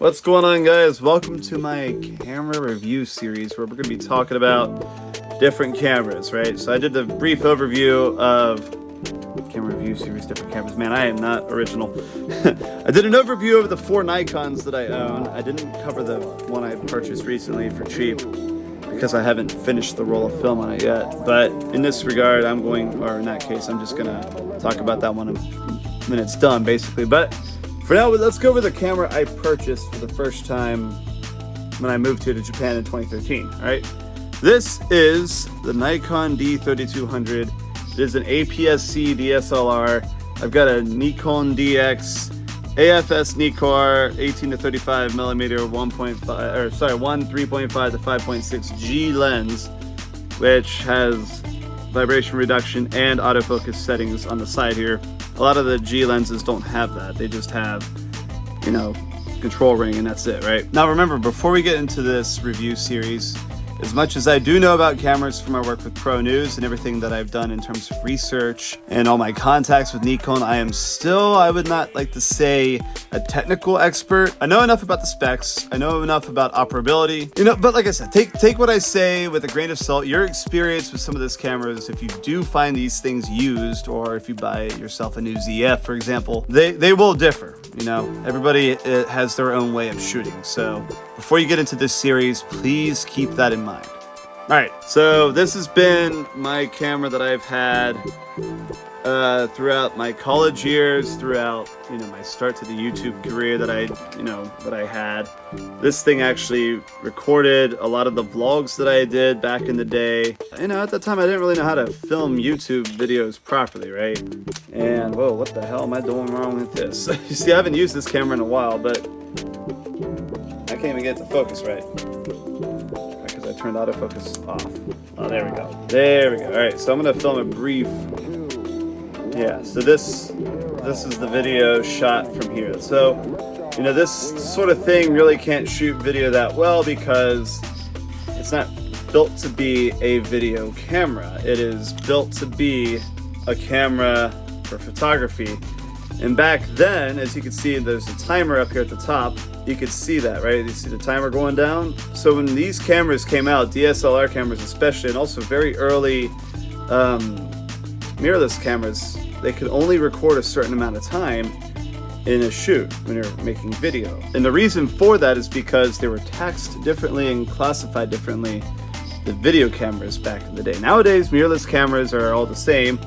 What's going on, guys? Welcome to my camera review series where we're going to be talking about different cameras, right? So I did a brief overview of camera review series, different cameras. Man, I am not original. I did an overview of the 4 Nikons that I own. I didn't cover the one I purchased recently for cheap because I haven't finished the roll of film on it yet. But in this regard, I'm just going to talk about that one when it's done, basically. But for now, let's go over the camera I purchased for the first time when I moved here to Japan in 2013, all right? This is the Nikon D3200. It is an APS-C DSLR. I've got a Nikon DX AFS Nikkor 18 to 35 millimeter 1.5 3.5 to 5.6 G lens, which has vibration reduction and autofocus settings on the side here. A lot of the G lenses don't have that. They just have, control ring, and that's it, right? Now remember, before we get into this review series, as much as I do know about cameras from my work with Pro News and everything that I've done in terms of research and all my contacts with Nikon, I am still, I would not like to say, a technical expert. I know enough about the specs. I know enough about operability. But like I said, take what I say with a grain of salt. Your experience with some of these cameras, if you do find these things used, or if you buy yourself a new ZF, for example, they will differ. Everybody has their own way of shooting. So before you get into this series, please keep that in mind. All right, so this has been my camera that I've had throughout my college years, throughout my start to the YouTube career that I had. This thing actually recorded a lot of the vlogs that I did back in the day. At that time I didn't really know how to film YouTube videos properly, right? And whoa, what the hell am I doing wrong with this? You see, I haven't used this camera in a while, but I can't even get it to focus right. Because I turned autofocus off. Oh, there we go. There we go. All right, so I'm gonna film a brief. Yeah, so this is the video shot from here. So, this sort of thing really can't shoot video that well because it's not built to be a video camera. It is built to be a camera for photography. And back then, as you can see, there's a timer up here at the top. You could see that, right? You see the timer going down? So when these cameras came out, DSLR cameras especially, and also very early mirrorless cameras, they could only record a certain amount of time in a shoot when you're making video. And the reason for that is because they were taxed differently and classified differently, the video cameras back in the day. Nowadays, mirrorless cameras are all the same,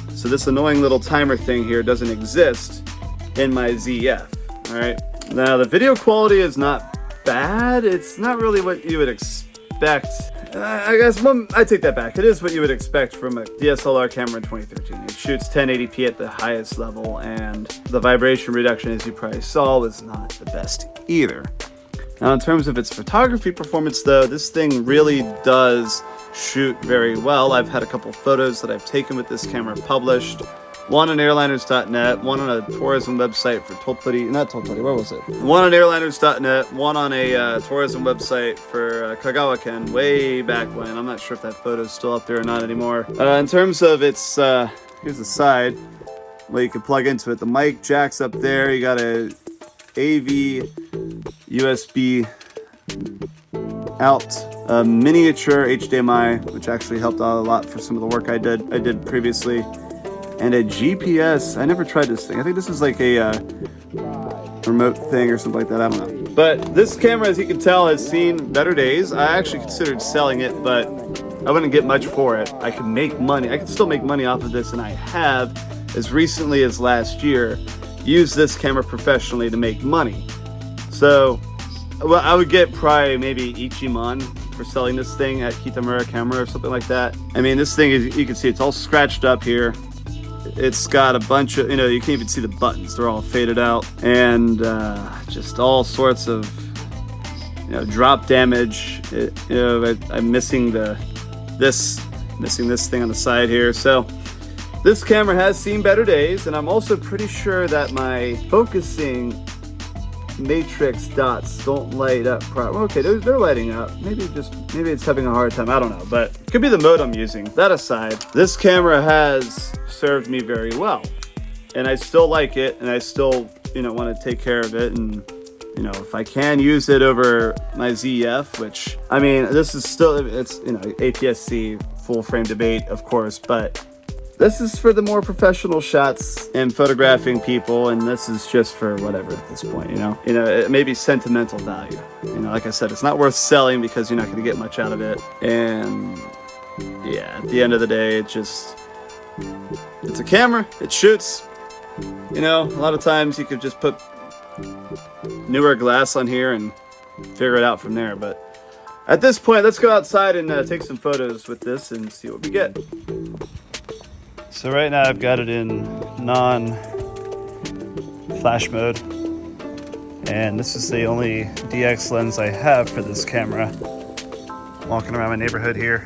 so this annoying little timer thing here doesn't exist in my ZF, all right? Now, the video quality is not bad. It's not really what you would expect. I guess, well, I take that back. It is what you would expect from a DSLR camera in 2013. It shoots 1080p at the highest level, and the vibration reduction, as you probably saw, was not the best either. Now, in terms of its photography performance, though, this thing really does shoot very well. I've had a couple photos that I've taken with this camera published. One on airliners.net, one on a tourism website for where was it? One on airliners.net, one on a tourism website for Kagawa-ken way back when. I'm not sure if that photo's still up there or not anymore. In terms of its, here's the side where you can plug into it. The mic jack's up there. You got a AV USB out, a miniature HDMI, which actually helped out a lot for some of the work I did previously. And a GPS. I never tried this thing. I think this is like a remote thing or something like that. I don't know. But this camera, as you can tell, has seen better days. I actually considered selling it, but I wouldn't get much for it. I could make money. I can still make money off of this, and I have, as recently as last year, used this camera professionally to make money. So, well, I would get probably maybe Ichimon for selling this thing at Kitamura Camera or something like that. I mean, this thing is, you can see it's all scratched up here. It's got a bunch of, you can't even see the buttons. They're all faded out, and just all sorts of, drop damage. I'm missing this thing on the side here. So this camera has seen better days, and I'm also pretty sure that my focusing matrix dots don't light up properly. Okay, they're lighting up. Maybe it's having a hard time. I don't know, but it could be the mode I'm using. That aside, this camera has served me very well, and I still like it, and I still want to take care of it and you know, if I can use it over my ZF, which, I mean, this is still, it's, you know, APS-C full frame debate, of course, but this is for the more professional shots and photographing people, and this is just for whatever at this point, you know? You know, it may be sentimental value. You know, like I said, it's not worth selling because you're not going to get much out of it. And yeah, at the end of the day, it's a camera, it shoots. You know, a lot of times you could just put newer glass on here and figure it out from there. But at this point, let's go outside and take some photos with this and see what we get. So right now I've got it in non-flash mode, and this is the only DX lens I have for this camera. Walking around my neighborhood here,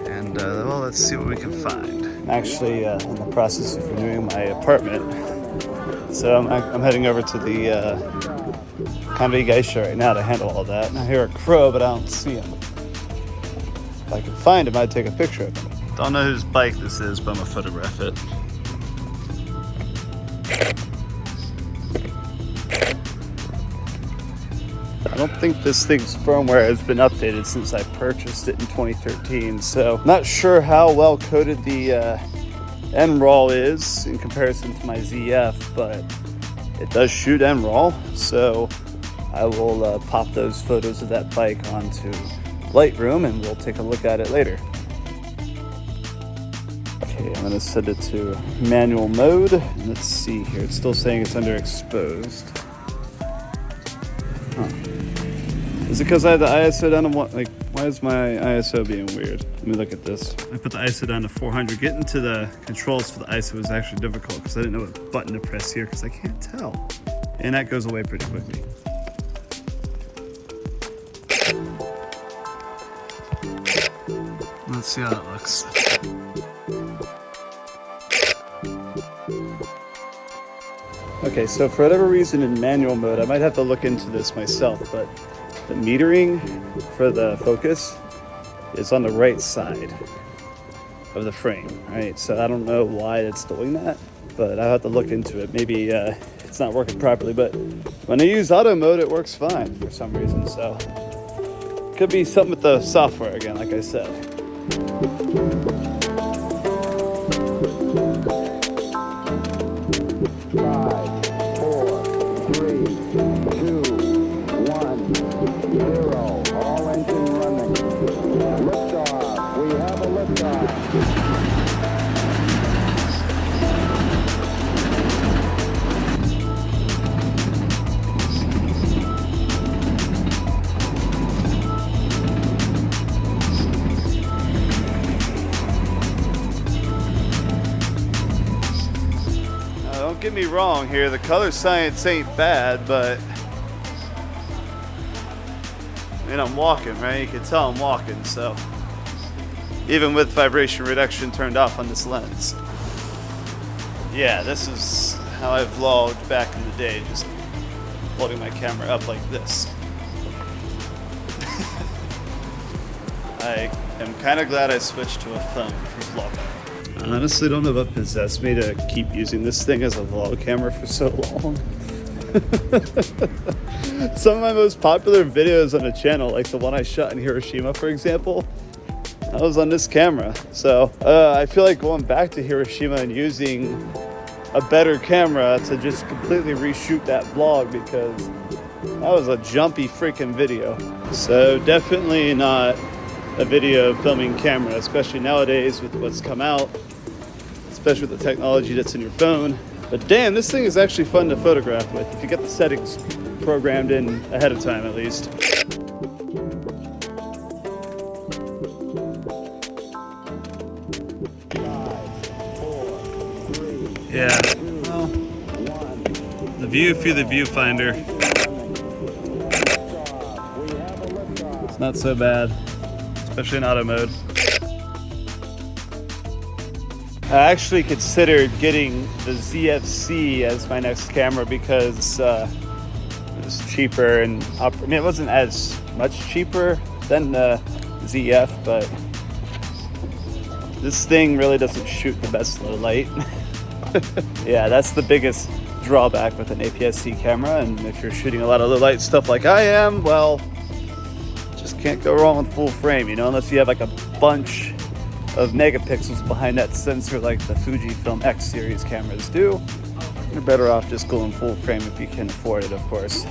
and well, let's see what we can find. I'm actually in the process of renewing my apartment, so I'm heading over to the Comedy Geisha right now to handle all that. And I hear a crow, but I don't see him. If I can find him, I'd take a picture of him. Don't know whose bike this is, but I'm gonna photograph it. I don't think this thing's firmware has been updated since I purchased it in 2013, so not sure how well coded the NRAW is in comparison to my ZF, but it does shoot NRAW, so I will pop those photos of that bike onto Lightroom and we'll take a look at it later. Okay, I'm going to set it to manual mode. Let's see here. It's still saying it's underexposed. Huh. Is it because I have the ISO down to what? Like, why is my ISO being weird? Let me look at this. I put the ISO down to 400. Getting to the controls for the ISO was actually difficult because I didn't know what button to press here because I can't tell. And that goes away pretty quickly. Let's see how it looks. Okay, so for whatever reason in manual mode, I might have to look into this myself, but the metering for the focus is on the right side of the frame, right? So I don't know why it's doing that, but I'll have to look into it. Maybe it's not working properly, but when I use auto mode, it works fine for some reason, so could be something with the software again, like I said. 0, all engine running. Liftoff, we have a liftoff. Don't get me wrong here, the color science ain't bad, but I mean, I'm walking, right? You can tell I'm walking, so even with vibration reduction turned off on this lens. Yeah, this is how I vlogged back in the day, just holding my camera up like this. I am kind of glad I switched to a phone for vlogging. I honestly don't know what possessed me to keep using this thing as a vlog camera for so long. Some of my most popular videos on the channel, like the one I shot in Hiroshima, for example, I was on this camera. So I feel like going back to Hiroshima and using a better camera to just completely reshoot that vlog, because that was a jumpy freaking video. So definitely not a video filming camera, especially nowadays with what's come out, especially with the technology that's in your phone. But damn, this thing is actually fun to photograph with, if you get the settings programmed in ahead of time at least. Yeah, well, the view through the viewfinder, it's not so bad, especially in auto mode. I actually considered getting the ZF-C as my next camera because it was cheaper, and I mean, it wasn't as much cheaper than the ZF, but this thing really doesn't shoot the best low light. Yeah, that's the biggest drawback with an APS-C camera, and if you're shooting a lot of low light stuff like I am, well, just can't go wrong with full frame, you know, unless you have like a bunch of megapixels behind that sensor like the Fujifilm X series cameras do. You're better off just going full frame if you can afford it, of course.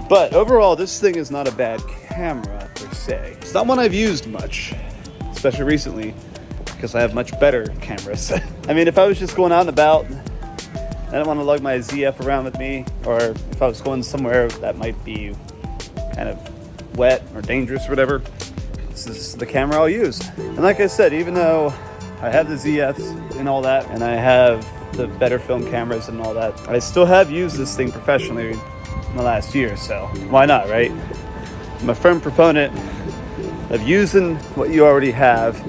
But overall, this thing is not a bad camera per se. It's not one I've used much, especially recently, because I have much better cameras. I mean, if I was just going out and about, I don't want to lug my ZF around with me, or if I was going somewhere that might be kind of wet or dangerous or whatever, this is the camera I'll use. And like I said, even though I have the ZFs and all that, and I have the better film cameras and all that, I still have used this thing professionally in the last year, so why not, right? I'm a firm proponent of using what you already have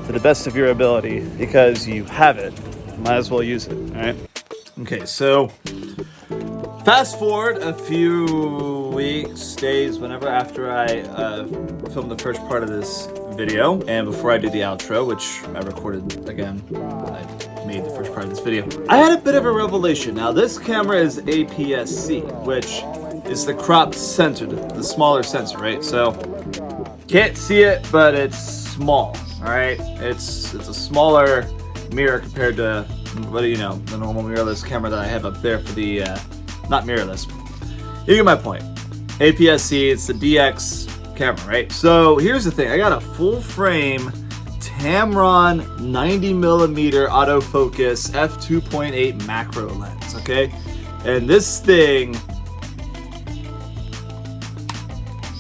to the best of your ability, because you have it. Might as well use it, all right? Okay, so fast forward a few weeks, days, whenever after I filmed the first part of this video, and before I do the outro, which I recorded again, I made the first part of this video, I had a bit of a revelation. Now, this camera is APS-C, which is the cropped sensor, the smaller sensor, right? So, can't see it, but it's small, all right? It's a smaller mirror compared to, what do you know, the normal mirrorless camera that I have up there for the, not mirrorless. You get my point. APS-C, it's the DX camera, right? So here's the thing. I got a full frame Tamron 90mm autofocus f2.8 macro lens, okay? And this thing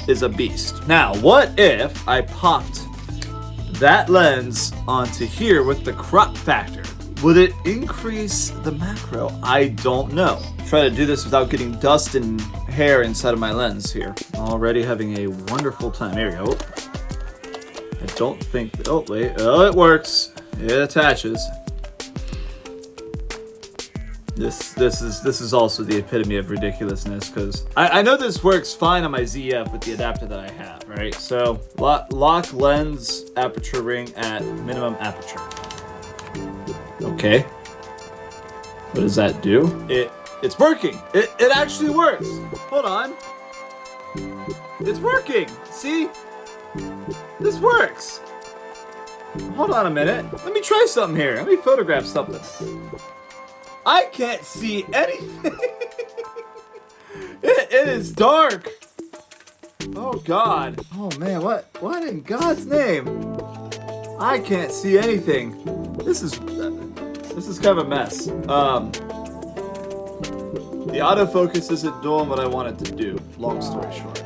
is a beast. Now, what if I popped that lens onto here with the crop factor? Would it increase the macro? I don't know. Try to do this without getting dust and hair inside of my lens here. Already having a wonderful time. Here we go. I don't think, oh wait, oh, it works. It attaches. This is also the epitome of ridiculousness, because I know this works fine on my ZF with the adapter that I have, right? So lock lens aperture ring at minimum aperture. Okay. What does that do? It's working. It actually works. Hold on. It's working. See? This works. Hold on a minute. Let me try something here. Let me photograph something. I can't see anything. It is dark. Oh God. Oh man, what in God's name? I can't see anything. This is kind of a mess. The autofocus isn't doing what I want it to do. Long story short.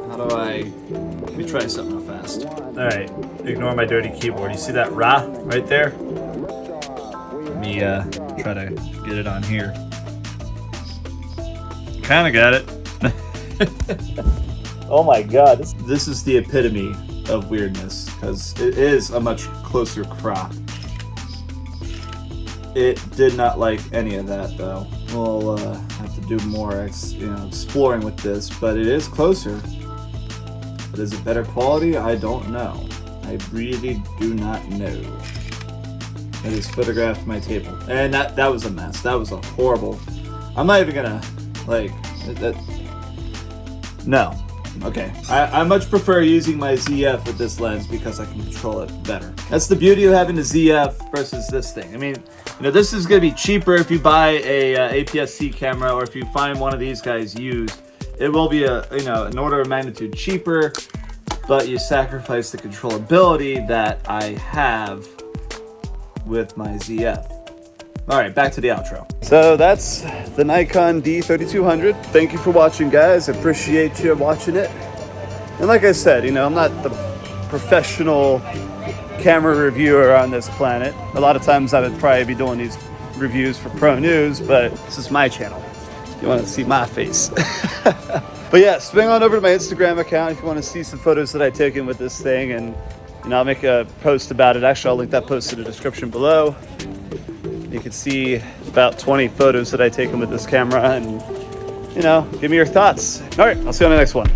How do I... Let me try something real fast. Alright, ignore my dirty keyboard. You see that Ra right there? Let me try to get it on here. Kinda got it. Oh my God. This is the epitome of weirdness, because it is a much closer crop. It did not like any of that though. We'll have to do more exploring with this, but it is closer. But is it better quality? I don't know. I really do not know. I just photographed my table, and that was a mess. That was a horrible. I'm not even gonna no. Okay, I much prefer using my ZF with this lens because I can control it better. That's the beauty of having the ZF versus this thing. I mean, you know, this is going to be cheaper if you buy a APS-C camera, or if you find one of these guys used. It will be an order of magnitude cheaper, but you sacrifice the controllability that I have with my ZF. All right, back to the outro. So that's the Nikon D3200. Thank you for watching, guys. I appreciate you watching it. And like I said, I'm not the professional camera reviewer on this planet. A lot of times I would probably be doing these reviews for Pro News, but this is my channel. You want to see my face. But yeah, swing on over to my Instagram account if you want to see some photos that I've taken with this thing, and I'll make a post about it. Actually, I'll link that post in the description below. You can see about 20 photos that I've taken with this camera, and give me your thoughts. All right, I'll see you on the next one.